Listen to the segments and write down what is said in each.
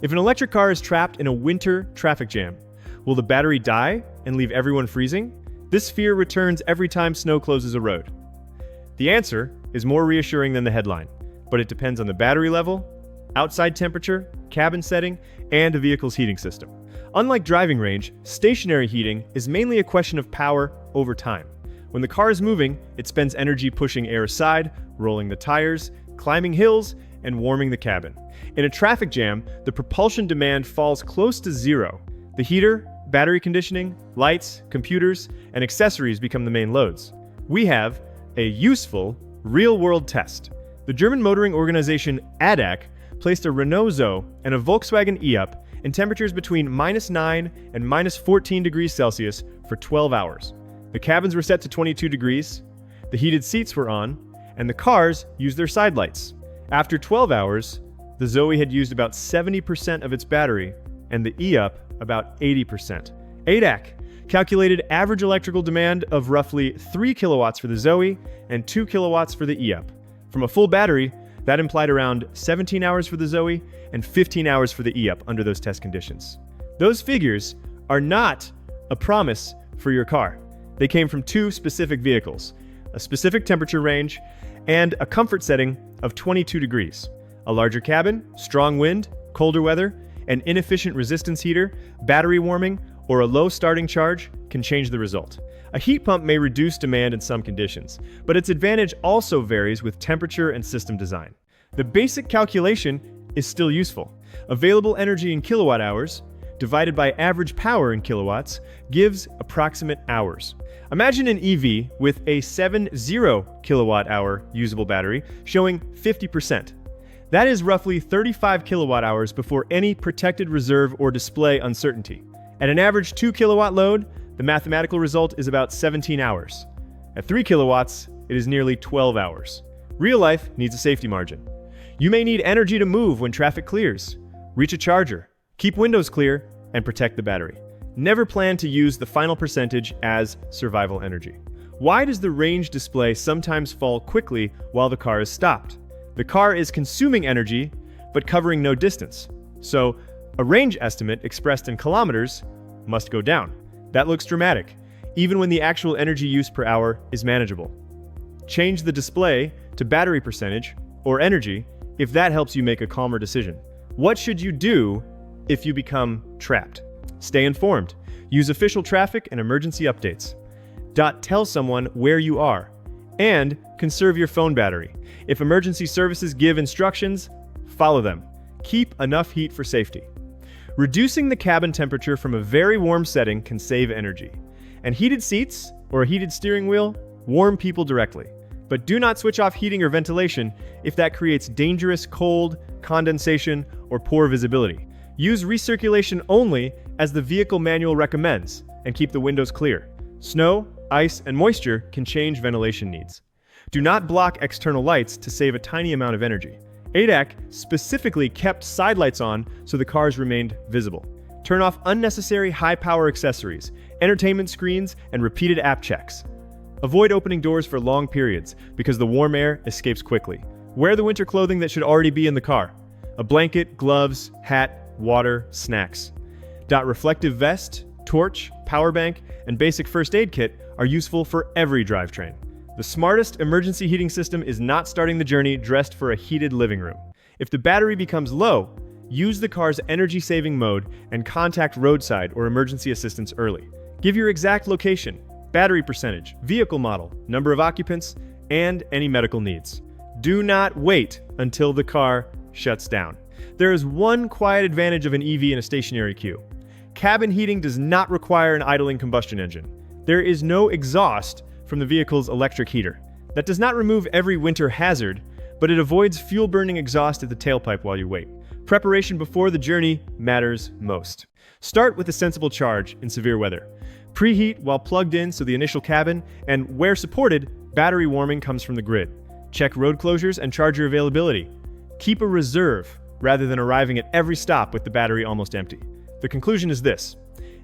If an electric car is trapped in a winter traffic jam, will the battery die and leave everyone freezing? This fear returns every time snow closes a road. The answer is more reassuring than the headline, but it depends on the battery level, outside temperature, cabin setting, and a vehicle's heating system. Unlike driving range, stationary heating is mainly a question of power over time. When the car is moving, it spends energy pushing air aside, rolling the tires, climbing hills, and warming the cabin. In a traffic jam, the propulsion demand falls close to zero. The heater, battery conditioning, lights, computers, and accessories become the main loads. We have a useful, real-world test. The German motoring organization ADAC placed a Renault Zoe and a Volkswagen e-up in temperatures between -9 and -14 degrees Celsius for 12 hours. The cabins were set to 22 degrees, the heated seats were on, and the cars used their side lights. After 12 hours, the Zoe had used about 70% of its battery, and the e-up about 80%. ADAC calculated average electrical demand of roughly 3 kilowatts for the Zoe and 2 kilowatts for the e-up. From a full battery, that implied around 17 hours for the Zoe and 15 hours for the e-up under those test conditions. Those figures are not a promise for your car. They came from two specific vehicles, a specific temperature range, and a comfort setting of 22 degrees. A larger cabin, strong wind, colder weather, an inefficient resistance heater, battery warming, or a low starting charge can change the result. A heat pump may reduce demand in some conditions, but its advantage also varies with temperature and system design. The basic calculation is still useful. Available energy in kilowatt hours divided by average power in kilowatts gives approximate hours. Imagine an EV with a 70 kilowatt hour usable battery showing 50%. That is roughly 35 kilowatt hours before any protected reserve or display uncertainty. At an average 2 kilowatt load, the mathematical result is about 17 hours. At 3 kilowatts, it is nearly 12 hours. Real life needs a safety margin. You may need energy to move when traffic clears. Reach a charger, keep windows clear, and protect the battery. Never plan to use the final percentage as survival energy. Why does the range display sometimes fall quickly while the car is stopped? The car is consuming energy, but covering no distance. So, a range estimate expressed in kilometers must go down. That looks dramatic, even when the actual energy use per hour is manageable. Change the display to battery percentage or energy if that helps you make a calmer decision. What should you do if you become trapped? Stay informed. Use official traffic and emergency updates. Tell someone where you are. And conserve your phone battery. If emergency services give instructions, follow them. Keep enough heat for safety. Reducing the cabin temperature from a very warm setting can save energy. And heated seats or a heated steering wheel warm people directly. But do not switch off heating or ventilation if that creates dangerous cold, condensation, or poor visibility. Use recirculation only as the vehicle manual recommends, and keep the windows clear. Snow, ice, and moisture can change ventilation needs. Do not block external lights to save a tiny amount of energy. ADAC specifically kept side lights on so the cars remained visible. Turn off unnecessary high-power accessories, entertainment screens, and repeated app checks. Avoid opening doors for long periods because the warm air escapes quickly. Wear the winter clothing that should already be in the car. A blanket, gloves, hat, water, snacks. Reflective vest, torch, power bank, and basic first aid kit are useful for every drivetrain. The smartest emergency heating system is not starting the journey dressed for a heated living room. If the battery becomes low, use the car's energy-saving mode and contact roadside or emergency assistance early. Give your exact location, battery percentage, vehicle model, number of occupants, and any medical needs. Do not wait until the car shuts down. There is one quiet advantage of an EV in a stationary queue. Cabin heating does not require an idling combustion engine. There is no exhaust from the vehicle's electric heater. That does not remove every winter hazard, but it avoids fuel-burning exhaust at the tailpipe while you wait. Preparation before the journey matters most. Start with a sensible charge in severe weather. Preheat while plugged in so the initial cabin, and where supported, battery warming comes from the grid. Check road closures and charger availability. Keep a reserve rather than arriving at every stop with the battery almost empty. The conclusion is this: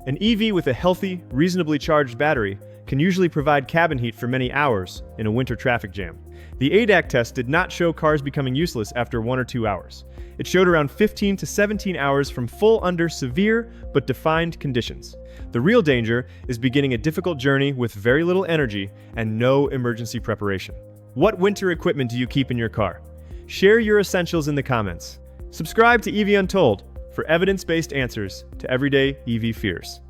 an EV with a healthy, reasonably charged battery can usually provide cabin heat for many hours in a winter traffic jam. The ADAC test did not show cars becoming useless after 1 or 2 hours. It showed around 15 to 17 hours from full under severe but defined conditions. The real danger is beginning a difficult journey with very little energy and no emergency preparation. What winter equipment do you keep in your car? Share your essentials in the comments. Subscribe to EVuntold for evidence-based answers to everyday EV fears.